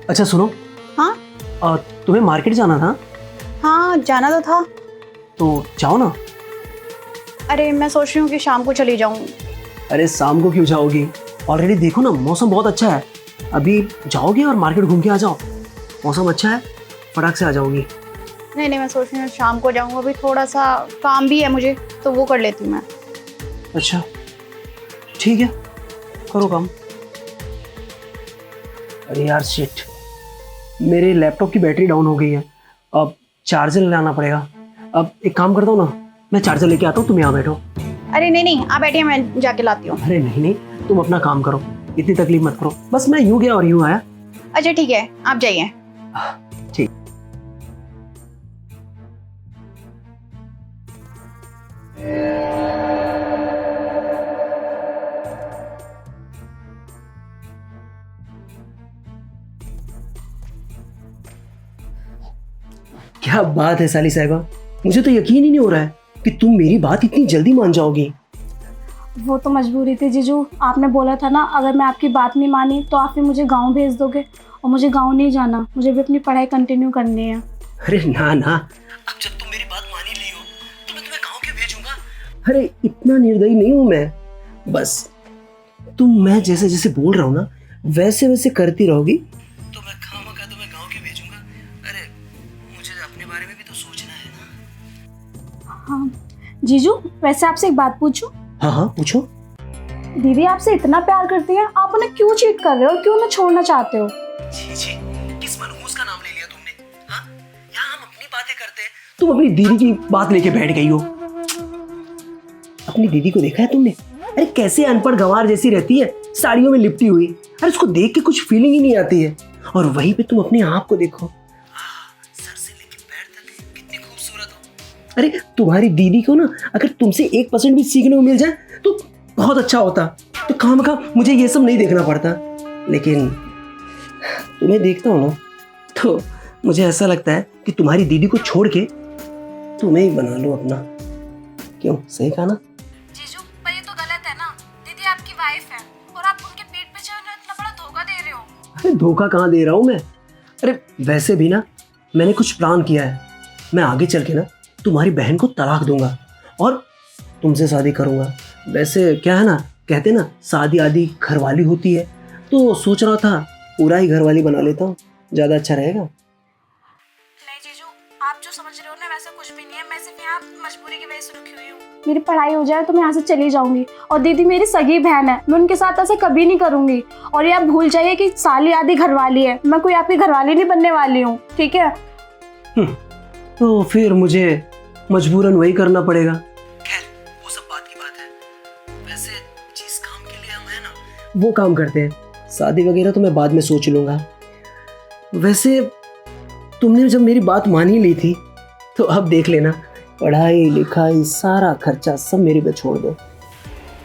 अच्छा सुनो, हाँ तुम्हें मार्केट जाना था हाँ, जाना तो था। तो जाओ ना। अरे मैं सोच रही हूँ कि शाम को चली जाऊँ। अरे शाम को क्यों जाओगी? ऑलरेडी देखो ना, मौसम बहुत अच्छा है। अभी जाओगे और मार्केट घूम के आ जाओ, मौसम अच्छा है, फटाक से आ जाओगी। नहीं नहीं, मैं सोच रही हूँ शाम को जाऊँ, अभी थोड़ा सा काम भी है मुझे, तो वो कर लेती हूँ मैं। अच्छा ठीक है, करो काम। अरे यार शिट, मेरे लैपटॉप की बैटरी डाउन हो गई है, अब चार्जर लाना पड़ेगा। अब एक काम करता हूँ ना, मैं चार्जर लेके आता हूँ, तुम यहाँ बैठो। अरे नहीं नहीं, आप बैठिए, मैं जाके लाती हूँ। अरे नहीं नहीं, तुम अपना काम करो, इतनी तकलीफ मत करो, बस मैं यूँ गया और यूँ आया। अच्छा ठीक है, आप जाइए। ठीक। क्या बात है साली साहिबा, मुझे तो यकीन ही नहीं हो रहा है कि तुम मेरी बात इतनी जल्दी मान जाओगी। वो तो मजबूरी थी जीजू, आपने बोला था ना अगर मैं आपकी बात नहीं मानी तो आप फिर मुझे गांव भेज दोगे, और मुझे गांव नहीं जाना, मुझे भी अपनी पढ़ाई कंटिन्यू करनी है। अरे ना ना, अब जब तुम मेरी बात मान ही ली हो तो मैं तुम्हें गांव क्यों भेजूंगा? अरे इतना निर्दयी नहीं हूं मैं, बस तुम मैं जैसे जैसे बोल रहा हूँ ना वैसे वैसे करती रहोगी तो मैं खामखा तुम्हें गांव क्यों भेजूंगा? अरे मुझे अपने बारे में भी तो सोचना है ना। हाँ जीजू, वैसे आपसे एक बात पूछूं? हाँ हाँ पूछो। दीदी आपसे इतना प्यार करती है, आप उन्हें क्यों चीट कर रहे हो, क्यों उन्हें छोड़ना चाहते हो? जी जी, किस मनहूस का नाम ले लिया तुमने? हाँ, यहाँ हम अपनी बातें करते हैं, तुम अपनी दीदी की बात लेके बैठ गई हो। अपनी दीदी को देखा है तुमने? अरे कैसे अनपढ़ गंवार जैसी रहती है, साड़ियों में लिपटी हुई। अरे उसको देख के कुछ फीलिंग ही नहीं आती है, और वहीं पे तुम अपने आप को देखो, सर से लेकर पैर तक कितनी खूबसूरत हो। अरे तुम्हारी दीदी को ना अगर तुमसे 1% भी सीखने को मिल जाए तो बहुत अच्छा होता, तो खामखा मुझे ये सब नहीं देखना पड़ता। लेकिन तुम्हें देखता हूँ ना तो मुझे ऐसा लगता है कि तुम्हारी दीदी को छोड़ के तुम्हें ही बना लो अपना। क्यों, सही कहा ना? जीजू पर ये तो गलत है ना, दीदी आपकी वाइफ है और आप उनके पीठ पीछे उन्हें इतना बड़ा धोखा दे रहे हो। अरे धोखा कहाँ दे रहा हूँ मैं? अरे वैसे भी ना मैंने कुछ प्लान किया है, मैं आगे चल के ना तुम्हारी बहन को तलाक दूंगा और तुमसे शादी करूंगा। वैसे क्या है ना, कहते ना शादी आदि घरवाली होती है, तो सोच रहा था पूरा ही घरवाली बना लेता हूँ, ज़्यादा अच्छा रहेगा। नहीं जीजू, आप जो समझ रहे हो ना वैसा कुछ भी नहीं है, मैं सिर्फ यहाँ मजबूरी की वजह से रुकी हुई हूँ। मेरी पढ़ाई हो जाए तो मैं यहाँ से चली जाऊंगी, और दीदी मेरी सगी बहन है, मैं उनके साथ ऐसा कभी नहीं करूंगी। और ये आप भूल जाइए कि साली आदि घरवाली है, मैं कोई आपकी घरवाली नहीं बनने वाली हूँ, ठीक है? तो फिर मुझे मजबूरन वही करना पड़ेगा। खैर वो सब बात की बात है, वैसे जिस काम के लिए हम हैं ना वो काम करते हैं, शादी वगैरह तो मैं बाद में सोच लूंगा। वैसे तुमने जब मेरी बात मान ही ली थी तो अब देख लेना, पढ़ाई लिखाई सारा खर्चा सब मेरे पे छोड़ दो,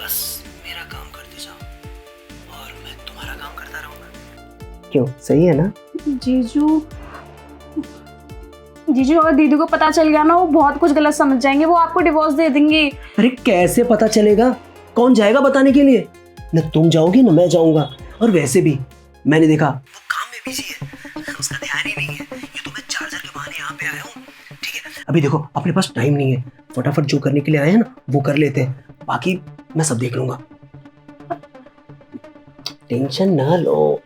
बस मेरा काम करते जाओ और मैं तुम्हारा काम करता रहूंगा। क्यों, सही है ना? जीजू जीजू अगर दीदी को पता चल गया ना वो बहुत कुछ गलत समझ जाएंगे, वो आपको डिवोर्स दे देंगे। अरे कैसे पता चलेगा? कौन जाएगा बताने के लिए? न तुम जाओगी न मैं जाऊंगा, और वैसे भी मैंने देखा वो काम में बिजी है, उसका ध्यान ही नहीं है, ये तो मैं चार्जर के बहाने यहाँ पे आया हूँ। ठीक है, अभी देखो अपने पास टाइम नहीं है, फटाफट जो करने के लिए आए हैं ना वो कर लेते हैं, बाकी मैं सब देख लूंगा, टेंशन ना लो।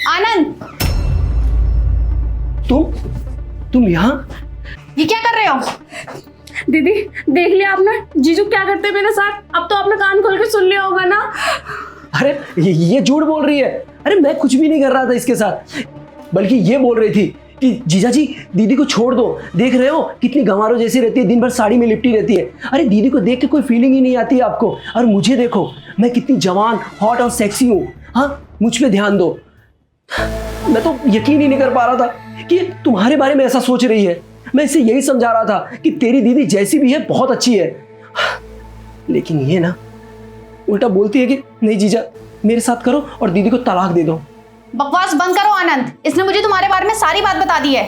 आनंद, तुम यहाँ? ये क्या कर रहे हो? दीदी देख लिया आपने जीजू क्या करते हैं मेरे साथ, अब तो आपने कान खोल के सुन लिया होगा ना। अरे ये झूठ बोल रही है। अरे मैं कुछ भी नहीं कर रहा था इसके साथ, बल्कि ये बोल रही थी कि जीजा जी दीदी को छोड़ दो, देख रहे हो कितनी गंवारों जैसी रहती है, दिन भर साड़ी में लिपटी रहती है। अरे दीदी को देख के कोई फीलिंग ही नहीं आती है आपको, और मुझे देखो मैं कितनी जवान हॉट और सेक्सी हूँ। हाँ मुझ पे ध्यान दो। मैं तो यकीन ही नहीं कर पा रहा था कि तुम्हारे बारे में ऐसा सोच रही है। मैं इसे यही समझा रहा था कि तेरी दीदी जैसी भी है बहुत अच्छी है, लेकिन ये ना उल्टा बोलती है कि नहीं जीजा मेरे साथ करो और दीदी को तलाक दे दो। बकवास बंद करो आनंद, इसने मुझे तुम्हारे बारे में सारी बात बता दी है।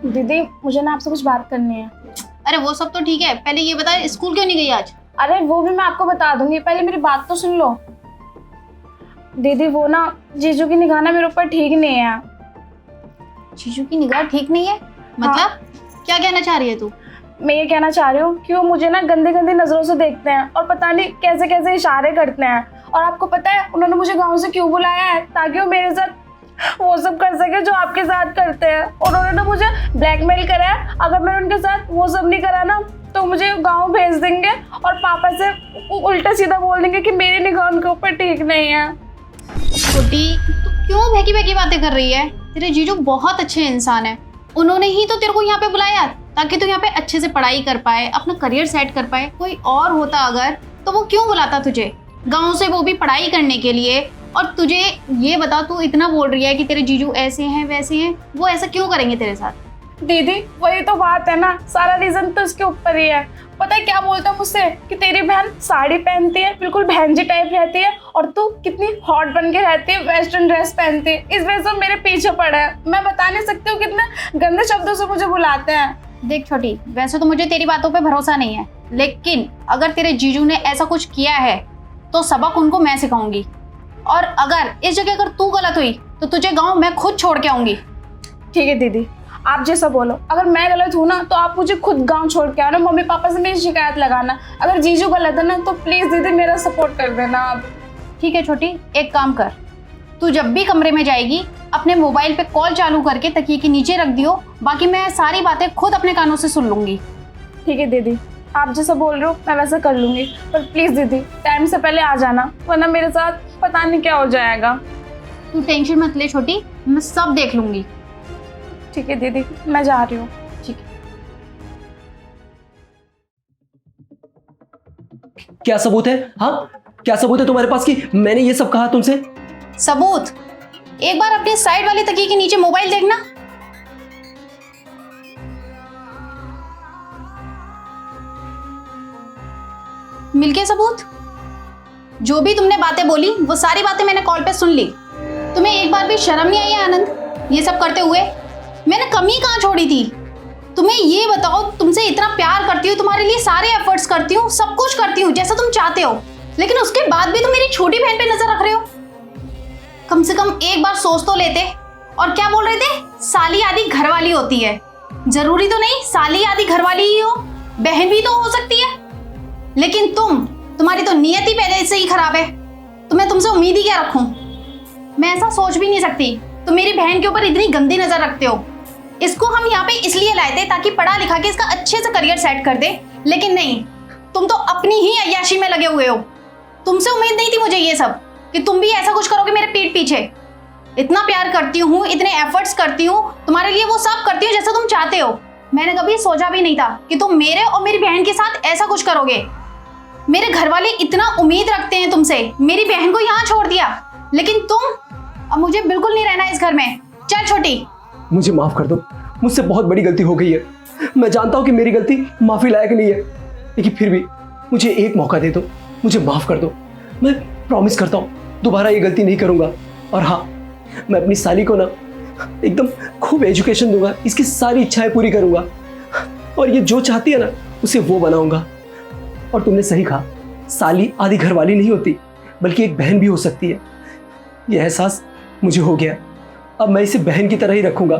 दीदी मुझे ना आपसे कुछ बात करनी है। अरे वो सब तो ठीक है, पहले ये बता स्कूल क्यों नहीं गई आज? अरे वो भी मैं आपको बता दूंगी, पहले मेरी बात तो सुन लो। दीदी वो ना जीजू की निगाह ना मेरे ऊपर ठीक नहीं है। जीजू की निगाह ठीक नहीं है मतलब? क्या कहना चाह रही है तू? मैं ये कहना चाह रही हूँ कि वो मुझे ना गंदी गंदी नजरों से देखते हैं और पता नहीं कैसे कैसे इशारे करते हैं। और आपको पता है उन्होंने मुझे गाँव से क्यों बुलाया है? ताकि वो मेरे साथ वो सब कर सके जो आपके साथ करते हैं। और उन्होंने ना मुझे ब्लैकमेल करा है, अगर मैं उनके साथ वो सब नहीं करा ना तो मुझे गाँव भेज देंगे और पापा से उल्टा सीधा बोल देंगे कि मेरी निगाह उनके ऊपर ठीक नहीं है। छोटी, तू क्यों बहकी बहकी बातें कर रही है? तेरे जीजू बहुत अच्छे इंसान है, उन्होंने ही तो तेरे को यहाँ पे बुलाया ताकि तू यहाँ पे अच्छे से पढ़ाई कर पाए, अपना करियर सेट कर पाए। कोई और होता अगर तो वो क्यों बुलाता तुझे गांव से, वो भी पढ़ाई करने के लिए। और तुझे ये बता, तू इतना बोल रही है कि तेरे जीजू ऐसे हैं वैसे हैं, वो ऐसा क्यों करेंगे तेरे साथ? दीदी वही तो बात है ना, सारा रीजन तो इसके ऊपर ही है। पता है क्या बोलता है मुझसे कि तेरी बहन साड़ी पहनती है, बिल्कुल बहन जी टाइप रहती है, और तू कितनी हॉट बन के रहती है, वेस्टर्न ड्रेस पहनती है। इस वजह से मेरे पीछे पड़ा है। मैं बता नहीं सकती हूँ कितने गंदे शब्दों से मुझे बुलाते हैं। देख छोटी, वैसे तो मुझे तेरी बातों पे भरोसा नहीं है, लेकिन अगर तेरे जीजू ने ऐसा कुछ किया है तो सबक उनको मैं सिखाऊंगी। और अगर इस जगह अगर तू गलत हुई तो तुझे गाँव मैं खुद छोड़ के आऊंगी। ठीक है दीदी, आप जैसा बोलो। अगर मैं गलत हूँ ना तो आप मुझे खुद गांव छोड़ के आना, मम्मी पापा से मेरी शिकायत लगाना। अगर जीजू गलत है ना तो प्लीज दीदी मेरा सपोर्ट कर देना आप। ठीक है छोटी, एक काम कर, तू जब भी कमरे में जाएगी अपने मोबाइल पे कॉल चालू करके तकिए के नीचे रख दियो, बाकी मैं सारी बातें खुद अपने कानों से सुन लूंगी। ठीक है दीदी, आप जैसा बोल रहे हो मैं वैसा कर लूंगी, पर प्लीज दीदी टाइम से पहले आ जाना, वरना मेरे साथ पता नहीं क्या हो जाएगा। तू टेंशन मत ले छोटी, मैं सब देख लूंगी। ठीक है दीदी, मैं जा रही हूँ। ठीक है। क्या सबूत है? हाँ, क्या सबूत है तुम्हारे पास कि मैंने ये सब कहा तुमसे? सबूत? एक बार अपने साइड वाले तकिए के नीचे मोबाइल देखना। मिल गए सबूत? जो भी तुमने बातें बोली वो सारी बातें मैंने कॉल पे सुन ली। तुम्हें एक बार भी शर्म नहीं आई है आनंद ये सब करते हुए? मैंने कमी कहाँ छोड़ी थी? तुम्हें ये बताओ, तुमसे इतना प्यार करती हूँ, तुम्हारे लिए सारे एफर्ट्स करती हूँ, सब कुछ करती हूँ जैसा तुम चाहते हो, लेकिन उसके बाद भी तुम मेरी छोटी बहन पे नजर रख रहे हो। कम से कम एक बार सोच तो लेते। और क्या बोल रहे थे? साली आदि घरवाली होती है। जरूरी तो नहीं साली आदि घरवाली ही हो, बहन भी तो हो सकती है। लेकिन तुम्हारी तो नियत ही पहले से ही खराब है, तो मैं तुमसे उम्मीद ही क्या रखूं? मैं ऐसा सोच भी नहीं सकती। तुम मेरी बहन के ऊपर इतनी गंदी नजर रखते हो। इसको हम यहाँ पे इसलिए लाए थे ताकि पढ़ा लिखा के इसका अच्छे से करियर सेट कर दे, लेकिन नहीं, तुम तो अपनी ही अय्याशी में लगे हुए हो। तुमसे उम्मीद नहीं थी मुझे ये सब, कि तुम भी ऐसा कुछ करोगे मेरे पीठ पीछे। इतना प्यार करती हूँ, इतने एफर्ट्स करती हूँ तुम्हारे लिए, वो सब करती हूँ जैसा तुम चाहते हो। मैंने कभी सोचा भी नहीं था कि तुम मेरे और मेरी बहन के साथ ऐसा कुछ करोगे। मेरे घर वाले इतना उम्मीद रखते हैं तुमसे, मेरी बहन को यहाँ छोड़ दिया, लेकिन तुम, अब मुझे बिल्कुल नहीं रहना इस घर में। चल छोटी। मुझे माफ कर दो, मुझसे बहुत बड़ी गलती हो गई है। मैं जानता हूँ कि मेरी गलती माफी लायक नहीं है, लेकिन फिर भी मुझे एक मौका दे दो, मुझे माफ कर दो। मैं प्रॉमिस करता हूँ दोबारा ये गलती नहीं करूँगा। और हाँ, मैं अपनी साली को ना एकदम खूब एजुकेशन दूंगा, इसकी सारी इच्छाएं पूरी करूँगा, और ये जो चाहती है ना उसे वो बनाऊंगा। और तुमने सही कहा, साली आधी घरवाली नहीं होती, बल्कि एक बहन भी हो सकती है। यह एहसास मुझे हो गया। अब मैं इसे बहन की तरह ही रखूंगा।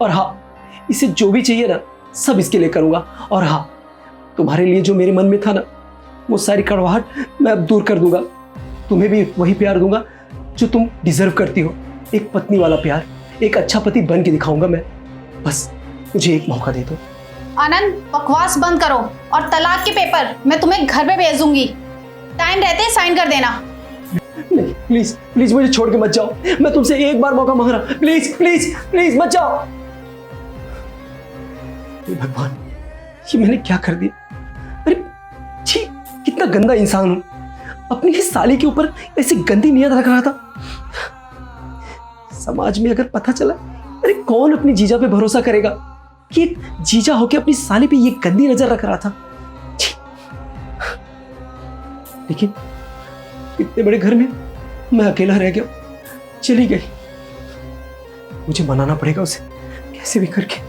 और हाँ, इसे जो भी चाहिए ना सब इसके लिए करूंगा। और हाँ, तुम्हारे लिए जो मेरे मन में था ना वो सारी कड़वाहट मैं अब दूर कर दूंगा। तुम्हें भी वही प्यार दूंगा जो तुम डिजर्व करती हो, एक पत्नी वाला प्यार। एक अच्छा पति बन के दिखाऊंगा मैं। बस मुझे एक मौका दे दो। आनंद, बकवास बंद करो और तलाक के पेपर मैं तुम्हें घर पे भेज दूंगी। टाइम रहते साइन कर देना। नहीं, प्लीज प्लीज मुझे छोड़ के मत जाओ। मैं तुमसे एक बार मौका मांग रहा, प्लीज प्लीज प्लीज मत जाओ। भगवान, ये मैंने क्या कर दिया? अरे छी, कितना गंदा इंसान हूं। अपनी ही साली के ऊपर ऐसी गंदी नियत रख रहा था। समाज में अगर पता चला, अरे कौन अपनी जीजा पे भरोसा करेगा कि एक जीजा होके अपनी साली पे ये गंदी नजर रख रहा था। छी। लेकिन इतने बड़े घर में मैं अकेला रह गया। चली गई, मुझे मनाना पड़ेगा उसे कैसे भी करके।